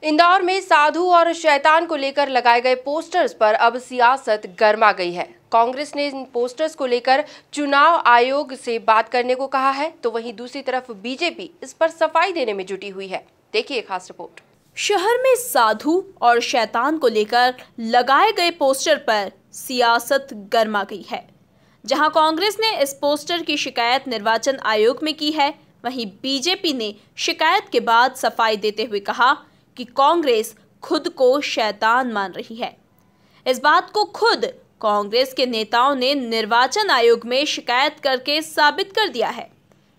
इंदौर में साधु और शैतान को लेकर लगाए गए पोस्टर्स पर अब सियासत गर्मा गई है। कांग्रेस ने इन पोस्टर्स को लेकर चुनाव आयोग से बात करने को कहा है, तो वहीं दूसरी तरफ बीजेपी इस पर सफाई देने में जुटी हुई है। देखिए खास रिपोर्ट। शहर में साधु और शैतान को लेकर लगाए गए पोस्टर पर सियासत गर्मा गई है। जहां कांग्रेस ने इस पोस्टर की शिकायत निर्वाचन आयोग में की है, वहीं बीजेपी ने शिकायत के बाद सफाई देते हुए कहा कि कांग्रेस खुद को शैतान मान रही है। इस बात को खुद कांग्रेस के नेताओं ने निर्वाचन आयोग में शिकायत करके साबित कर दिया है।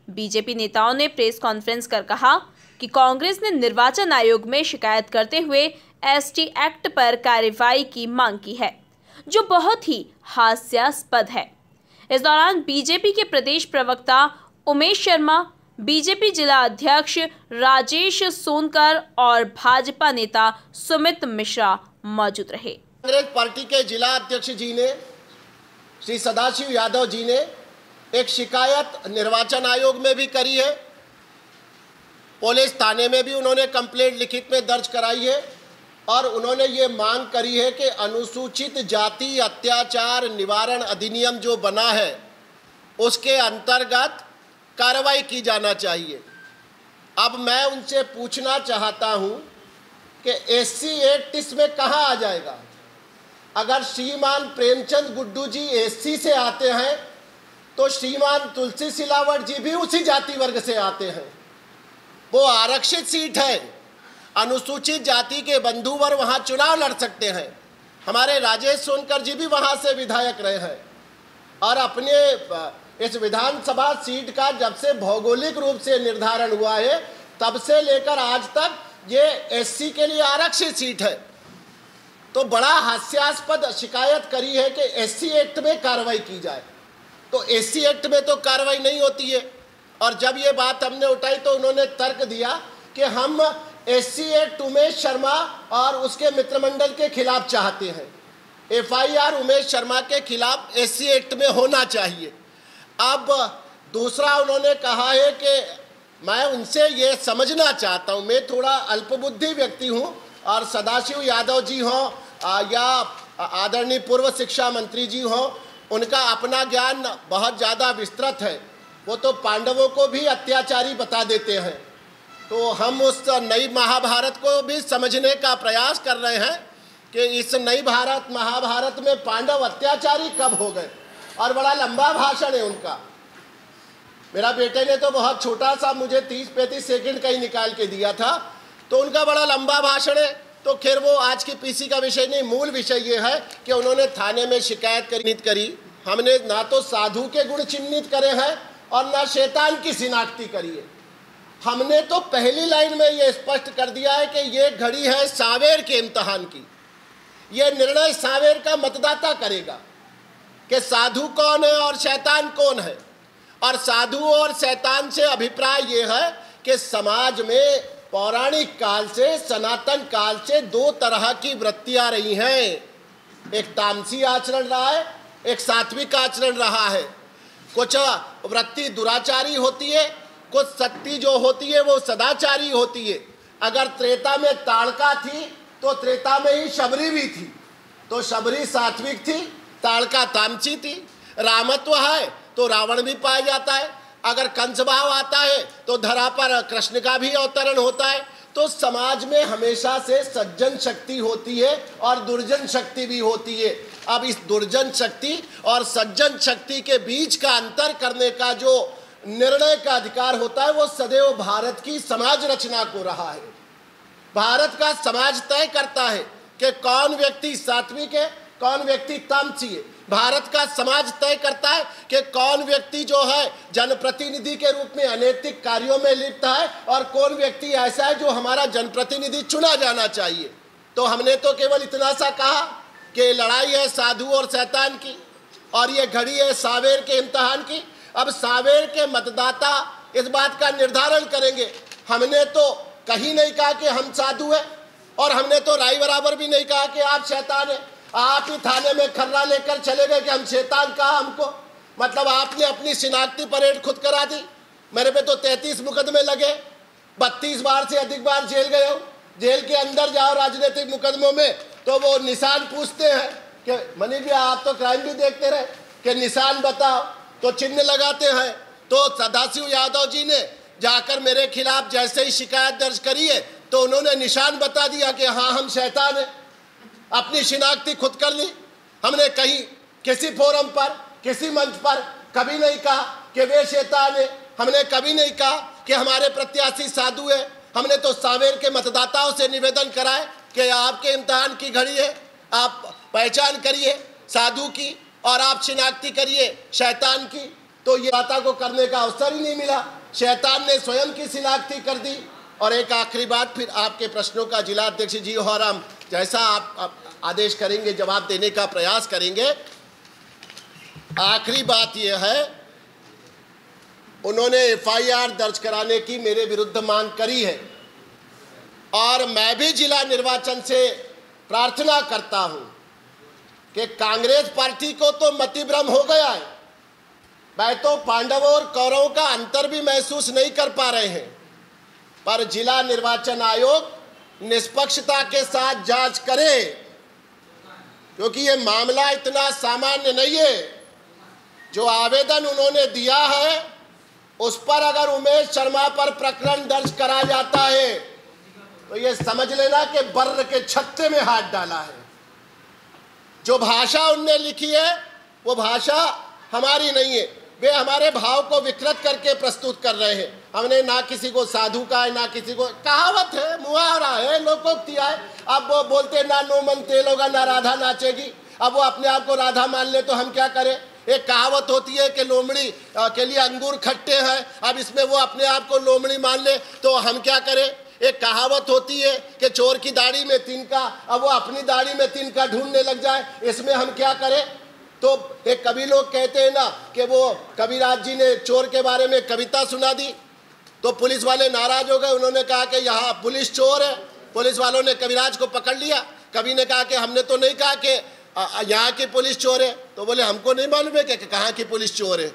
बीजेपी नेताओं ने प्रेस कॉन्फ्रेंस कर कहा कि कांग्रेस ने निर्वाचन आयोग में शिकायत करते हुए एसटी एक्ट पर कार्रवाई की मांग की है, जो बहुत ही हास्यास्पद है। इस दौरान बीजेपी के प्रदेश प्रवक्ता उमेश शर्मा, बीजेपी जिला अध्यक्ष राजेश सोनकर और भाजपा नेता सुमित मिश्रा मौजूद रहे। कांग्रेस पार्टी के जिला अध्यक्ष जी ने, श्री सदाशिव यादव जी ने एक शिकायत निर्वाचन आयोग में भी करी है, पुलिस थाने में भी उन्होंने कंप्लेंट लिखित में दर्ज कराई है और उन्होंने ये मांग करी है कि अनुसूचित जाति अत्याचार निवारण अधिनियम जो बना है उसके अंतर्गत कार्रवाई की जाना चाहिए। अब मैं उनसे पूछना चाहता हूं कि एससी एक्ट इसमें कहां आ जाएगा? अगर श्रीमान प्रेमचंद गुड्डू जी एससी से आते हैं तो श्रीमान तुलसी सिलावट जी भी उसी जाति वर्ग से आते हैं। वो आरक्षित सीट है, अनुसूचित जाति के बंधुवर वहां चुनाव लड़ सकते हैं। हमारे राजेश सोनकर जी भी वहां से विधायक रहे हैं और अपने इस विधानसभा सीट का जब से भौगोलिक रूप से निर्धारण हुआ है तब से लेकर आज तक ये एससी के लिए आरक्षित सीट है। तो बड़ा हास्यास्पद शिकायत करी है कि एससी एक्ट में कार्रवाई की जाए, तो एससी एक्ट में तो कार्रवाई नहीं होती है। और जब ये बात हमने उठाई तो उन्होंने तर्क दिया कि हम एससी एक्ट उमेश शर्मा और उसके मित्रमंडल के खिलाफ चाहते हैं। एफआईआर उमेश शर्मा के खिलाफ एससी एक्ट में होना चाहिए। अब दूसरा उन्होंने कहा है कि मैं उनसे ये समझना चाहता हूँ, मैं थोड़ा अल्पबुद्धि व्यक्ति हूँ और सदाशिव यादव जी हों या आदरणीय पूर्व शिक्षा मंत्री जी हों, उनका अपना ज्ञान बहुत ज़्यादा विस्तृत है। वो तो पांडवों को भी अत्याचारी बता देते हैं। तो हम उस नई महाभारत को भी समझने का प्रयास कर रहे हैं कि इस नई महाभारत में पांडव अत्याचारी कब हो गए। और बड़ा लंबा भाषण है उनका। मेरा बेटे ने तो बहुत छोटा सा मुझे 30-35 सेकंड का ही निकाल के दिया था, तो उनका बड़ा लंबा भाषण है। तो खैर वो आज की पीसी का विषय नहीं, मूल विषय ये है कि उन्होंने थाने में शिकायत करी। हमने ना तो साधु के गुण चिन्हित करे हैं और ना शैतान की शिनाख्ती करी है। हमने तो पहली लाइन में ये स्पष्ट कर दिया है कि ये घड़ी है सांवेर के इम्तहान की। ये निर्णय सांवेर का मतदाता करेगा कि साधु कौन है और शैतान कौन है। और साधु और शैतान से अभिप्राय ये है कि समाज में पौराणिक काल से, सनातन काल से दो तरह की वृत्तियां रही हैं। एक तामसी आचरण रहा है, एक सात्विक आचरण रहा है। कुछ वृत्ति दुराचारी होती है, कुछ शक्ति जो होती है वो सदाचारी होती है। अगर त्रेता में ताड़का थी तो त्रेता में ही शबरी भी थी, तो शबरी सात्विक थी, ताड़का तामसी थी। रामत्व है तो रावण भी पाया जाता है। अगर कंस भाव आता है तो धरा पर कृष्ण का भी अवतरण होता है। तो समाज में हमेशा से सज्जन शक्ति होती है और दुर्जन शक्ति भी होती है। अब इस दुर्जन शक्ति और सज्जन शक्ति के बीच का अंतर करने का जो निर्णय का अधिकार होता है वो सदैव भारत की समाज रचना को रहा है। भारत का समाज तय करता है कि कौन व्यक्ति सात्विक है, कौन व्यक्ति तामसी है। भारत का समाज तय करता है कि कौन व्यक्ति जो है जनप्रतिनिधि के रूप में अनैतिक कार्यों में लिप्त है और कौन व्यक्ति ऐसा है जो हमारा जनप्रतिनिधि चुना जाना चाहिए। तो हमने तो केवल इतना सा कहा कि लड़ाई है साधु और शैतान की और ये घड़ी है सांवेर के इम्तहान की। अब सांवेर के मतदाता इस बात का निर्धारण करेंगे। हमने तो कहीं नहीं कहा कि हम साधु हैं और हमने तो राई बराबर भी नहीं कहा कि आप शैतान हैं। आप ही थाने में खर्रा लेकर चले गए कि हम शैतान कहा हमको। मतलब आपने अपनी शिनाख्ती परेड खुद करा दी। मेरे पे तो 33 मुकदमे लगे, 32 बार से अधिक बार जेल गए हूँ। जेल के अंदर जाओ राजनीतिक मुकदमों में तो वो निशान पूछते हैं कि मनीष जी आप तो क्राइम भी देखते रहे कि निशान बताओ, तो चिन्ह लगाते हैं। तो सदाशिव यादव जी ने जाकर मेरे खिलाफ जैसे ही शिकायत दर्ज करी है तो उन्होंने निशान बता दिया कि हाँ हम शैतान हैं। अपनी शिनाख्ती खुद कर ली। हमने कहीं किसी फोरम पर किसी मंच पर कभी नहीं कहा कि वे शैतान है। हमने कभी नहीं कहा कि हमारे प्रत्याशी साधु है। हमने तो सांवेर के मतदाताओं से निवेदन कराए कि आपके इम्तिहान की घड़ी है, आप पहचान करिए साधु की और आप शिनाख्ती करिए शैतान की। तो ये बातों को करने का अवसर ही नहीं मिला। शैतान ने स्वयं की शिनाख्ती कर दी। और एक आखिरी बात, फिर आपके प्रश्नों का जिला अध्यक्ष जी और हम जैसा आप आदेश करेंगे जवाब देने का प्रयास करेंगे। आखिरी बात यह है, उन्होंने एफआईआर दर्ज कराने की मेरे विरुद्ध मांग करी है और मैं भी जिला निर्वाचन से प्रार्थना करता हूं कि कांग्रेस पार्टी को तो मतिभ्रम हो गया है। मैं तो पांडवों और कौरवों का अंतर भी महसूस नहीं कर पा रहे हैं। पर जिला निर्वाचन आयोग निष्पक्षता के साथ जांच करे, क्योंकि ये मामला इतना सामान्य नहीं है। जो आवेदन उन्होंने दिया है उस पर अगर उमेश शर्मा पर प्रकरण दर्ज करा जाता है तो ये समझ लेना कि बर्र के छत्ते में हाथ डाला है। जो भाषा उनने लिखी है वो भाषा हमारी नहीं है। वे हमारे भाव को विकृत करके प्रस्तुत कर रहे हैं। हमने ना किसी को साधु कहा है, ना किसी को, कहावत है, मुहावरा है, लोकोक्ति है। अब वो बोलते ना नो मन तेल होगा ना राधा नाचेगी। अब वो अपने आप को राधा मान ले तो हम क्या करें। एक कहावत होती है कि लोमड़ी के लिए अंगूर खट्टे हैं, अब इसमें वो अपने आप को लोमड़ी मान ले तो हम क्या करें। एक कहावत होती है कि चोर की दाढ़ी में तिनका, अब वो अपनी दाढ़ी में तिनका ढूंढने लग जाए, इसमें हम क्या करें। तो एक कवि लोग कहते हैं ना कि वो कविराज जी ने चोर के बारे में कविता सुना दी तो पुलिस वाले नाराज हो गए। उन्होंने कहा कि यहाँ पुलिस चोर है। पुलिस वालों ने कविराज को पकड़ लिया। कवि ने कहा कि हमने तो नहीं कहा कि यहाँ की पुलिस चोर है। तो बोले हमको नहीं मालूम है कि कहाँ की पुलिस चोर है।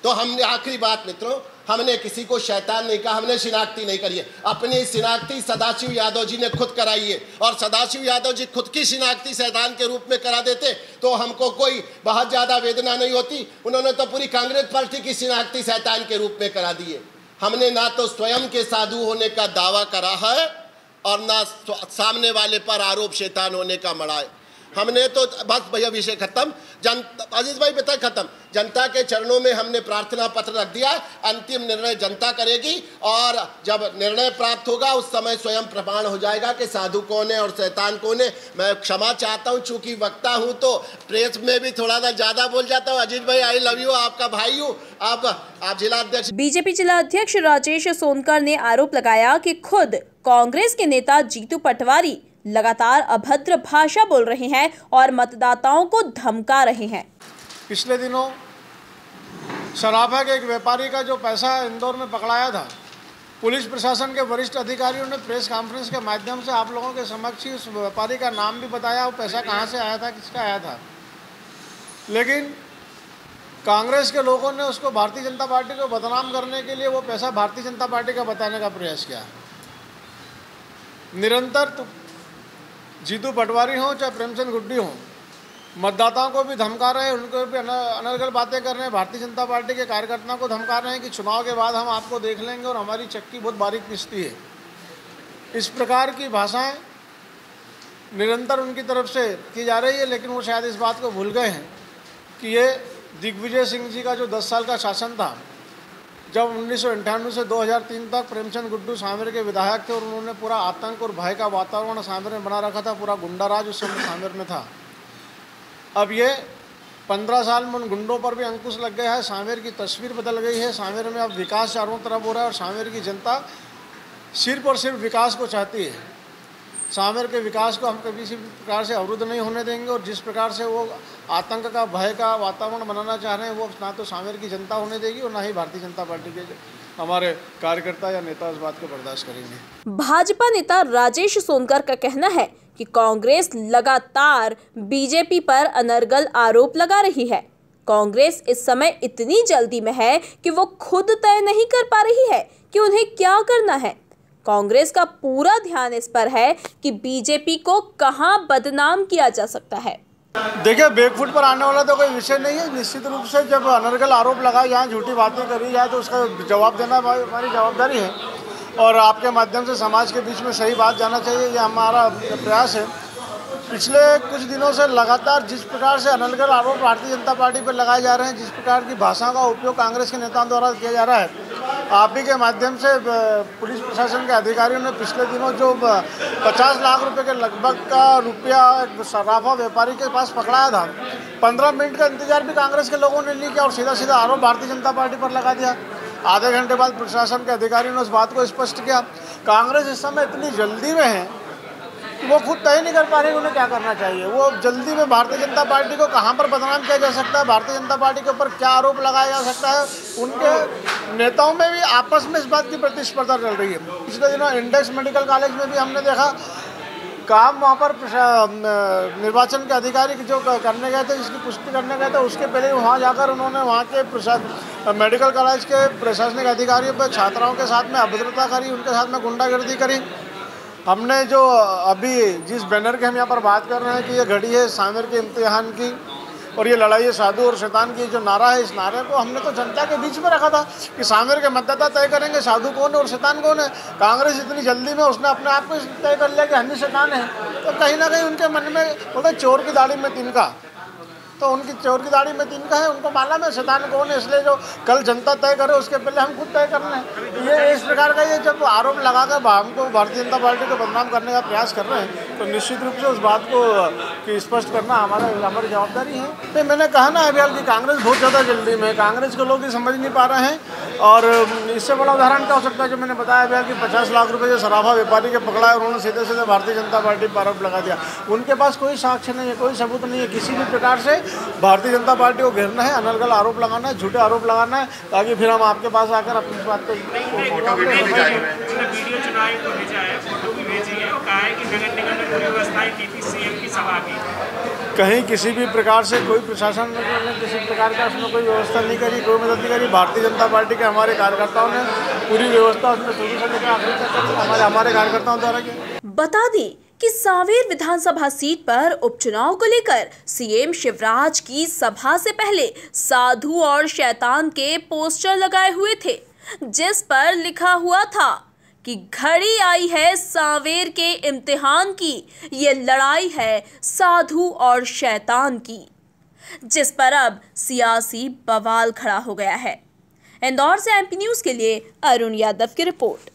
तो हमने, आखिरी बात मित्रों, हमने किसी को शैतान नहीं कहा, हमने शिनाख्ती नहीं करी है। अपनी शिनाख्ती सदाशिव यादव जी ने खुद कराई है और सदाशिव यादव जी खुद की शिनाख्ती शैतान के रूप में करा देते तो हमको कोई बहुत ज़्यादा वेदना नहीं होती। उन्होंने तो पूरी कांग्रेस पार्टी की शिनाख्ती शैतान के रूप में करा दी है। हमने ना तो स्वयं के साधु होने का दावा करा है और ना सामने वाले पर आरोप शैतान होने का मढ़ा है। हमने तो बस भैया विषय खत्म। अजीज भाई बता खत्म। जनता के चरणों में हमने प्रार्थना पत्र रख दिया। अंतिम निर्णय जनता करेगी और जब निर्णय प्राप्त होगा उस समय स्वयं प्रमाण हो जाएगा कि साधु कौन है और शैतान कौन है। मैं क्षमा चाहता हूं, चूंकि वक्ता हूं तो प्रेस में भी थोड़ा सा ज्यादा बोल जाता हूं। अजीत भाई आई लव यू, आपका भाई हूँ। आप जिला अध्यक्ष। बीजेपी जिला अध्यक्ष राजेश सोनकर ने आरोप लगाया कि खुद कांग्रेस के नेता जीतू पटवारी लगातार अभद्र भाषा बोल रहे हैं और मतदाताओं को धमका रहे हैं। पिछले दिनों सराफा के एक व्यापारी का जो पैसा इंदौर में पकड़ाया था, पुलिस प्रशासन के वरिष्ठ अधिकारियों ने प्रेस कॉन्फ्रेंस के माध्यम से आप लोगों के समक्ष उस व्यापारी का नाम भी बताया, वो पैसा कहाँ से आया था, किसका आया था। लेकिन कांग्रेस के लोगों ने उसको भारतीय जनता पार्टी को बदनाम करने के लिए वो पैसा भारतीय जनता पार्टी का बताने का प्रयास किया। निरंतर जीतू पटवारी हों चाहे प्रेमचंद गुड्डी हों, मतदाताओं को भी धमका रहे हैं, उनको भी अनर्गल बातें कर रहे हैं। भारतीय जनता पार्टी के कार्यकर्ताओं को धमका रहे हैं कि चुनाव के बाद हम आपको देख लेंगे और हमारी चक्की बहुत बारीक पिसती है। इस प्रकार की भाषाएं निरंतर उनकी तरफ से की जा रही है। लेकिन वो शायद इस बात को भूल गए हैं कि ये दिग्विजय सिंह जी का जो 10 साल का शासन था, जब 1998 से 2003 तक प्रेमचंद गुड्डू सांवेर के विधायक थे और उन्होंने पूरा आतंक और भय का वातावरण सांवेर में बना रखा था, पूरा गुंडा राज उस समय सांवेर में था। अब ये 15 साल में उन गुंडों पर भी अंकुश लग गया है। सांवेर की तस्वीर बदल गई है। सांवेर में अब विकास चारों तरफ हो रहा है और सांवेर की जनता सिर्फ और सिर्फ विकास को चाहती है। सांवेर के विकास को हम किसी प्रकार से अवरुद्ध नहीं होने देंगे और जिस प्रकार से वो आतंक का भय का वातावरण बनाना चाह रहे हैं वो ना तो सांवेर की जनता होने देगी और ना ही भारतीय जनता पार्टी के हमारे कार्यकर्ता या नेता इस बात को बर्दाश्त करेंगे। भाजपा नेता राजेश सोनकर का कहना है कि कांग्रेस लगातार बीजेपी पर अनर्गल आरोप लगा रही है। कांग्रेस इस समय इतनी जल्दी में है कि वो खुद तय नहीं कर पा रही है कि उन्हें क्या करना है। कांग्रेस का पूरा ध्यान इस पर है कि बीजेपी को कहां बदनाम किया जा सकता है। देखिए, बैकफुट पर आने वाला तो कोई विषय नहीं है। निश्चित रूप से जब अनर्गल आरोप लगाए जाए, झूठी बातें करी जाए, तो उसका जवाब देना हमारी जवाबदारी है और आपके माध्यम से समाज के बीच में सही बात जाना चाहिए, ये हमारा प्रयास है। पिछले कुछ दिनों से लगातार जिस प्रकार से अनर्गल आरोप भारतीय जनता पार्टी पर लगाए जा रहे हैं, जिस प्रकार की भाषा का उपयोग कांग्रेस के नेताओं द्वारा किया जा रहा है, आप ही के माध्यम से पुलिस प्रशासन के अधिकारियों ने पिछले दिनों जो 50 लाख रुपए के लगभग का रुपया सराफा व्यापारी के पास पकड़ाया था, 15 मिनट का इंतजार भी कांग्रेस के लोगों ने नहीं किया और सीधा सीधा आरोप भारतीय जनता पार्टी पर लगा दिया। आधे घंटे बाद प्रशासन के अधिकारियों ने उस बात को स्पष्ट किया। कांग्रेस इस समय इतनी जल्दी में है कि वो खुद तय नहीं कर पा रही उन्हें क्या करना चाहिए। वो जल्दी में भारतीय जनता पार्टी को कहां पर बदनाम किया जा सकता है, भारतीय जनता पार्टी के ऊपर क्या आरोप लगाया जा सकता है, उनके नेताओं में भी आपस में इस बात की प्रतिस्पर्धा चल रही है। पिछले दिनों इंडेक्स मेडिकल कॉलेज में भी हमने देखा काम वहाँ पर निर्वाचन के अधिकारी जो करने गए थे, जिसकी पुष्टि करने गए थे, उसके पहले वहाँ जाकर उन्होंने वहाँ के मेडिकल कॉलेज के प्रशासनिक अधिकारियों पर छात्राओं के साथ में अभद्रता करी, उनके साथ में गुंडागर्दी करी। हमने जो अभी जिस बैनर की हम यहाँ पर बात कर रहे हैं कि ये घड़ी है सामर के इम्तिहान की और ये लड़ाई है साधु और शैतान की, जो नारा है, इस नारे को हमने तो जनता के बीच में रखा था कि सामर के मतदाता तय करेंगे साधु कौन है और शैतान कौन है। कांग्रेस इतनी जल्दी में उसने अपने आप को तय कर लिया कि हम ही शैतान है, तो कहीं ना कहीं उनके मन में बोलते चोर की दाढ़ी में तिनका, तो उनकी चोर की दाढ़ी में तिनका है, उनको मालूम है शैतान कौन है, इसलिए जो कल जनता तय करे उसके पहले हम खुद तय करना है। ये इस प्रकार का ये जब आरोप लगाकर हमको भारतीय जनता पार्टी को बदनाम करने का प्रयास कर रहे हैं, तो निश्चित रूप से उस बात को कि स्पष्ट करना हमारी जवाबदारी है। तो मैंने कहा ना अभी कि कांग्रेस बहुत ज़्यादा जल्दी में, कांग्रेस के लोग ये समझ नहीं पा रहे हैं और इससे बड़ा उदाहरण क्या हो सकता है। जो मैंने बताया भैया कि 50 लाख रुपये जो सराफा व्यापारी के पकड़ा है, उन्होंने सीधे सीधे भारतीय जनता पार्टी पर आरोप लगा दिया। उनके पास कोई साक्ष्य नहीं है, कोई सबूत नहीं है, किसी भी प्रकार से भारतीय जनता पार्टी को घेरना है, अनर्गल आरोप लगाना है, झूठे आरोप लगाना है, ताकि फिर हम आपके पास आकर अपनी इस बात को वीडियो चुनाव को भेजा है, फोटो भी भेजी है और कहा है कि नगर निगम में पूरी व्यवस्थाएं की थी, सीएम की सभा की। कहीं किसी भी प्रकार से कोई प्रशासन ने किसी प्रकार का उसमें कोई व्यवस्था नहीं करी, कोई मदद नहीं करी। भारतीय जनता पार्टी के हमारे कार्यकर्ताओं ने पूरी व्यवस्था उसमें शुरू से लेकर आखिर तक करी, हमारे कार्यकर्ताओं द्वारा की। बता दें कि सांवेर विधानसभा सीट पर उपचुनाव को लेकर सीएम शिवराज की सभा से पहले साधु और शैतान के पोस्टर लगाए हुए थे, जिस पर लिखा हुआ था कि घड़ी आई है सांवेर के इम्तिहान की, ये लड़ाई है साधु और शैतान की, जिस पर अब सियासी बवाल खड़ा हो गया है। इंदौर से एमपी न्यूज़ के लिए अरुण यादव की रिपोर्ट।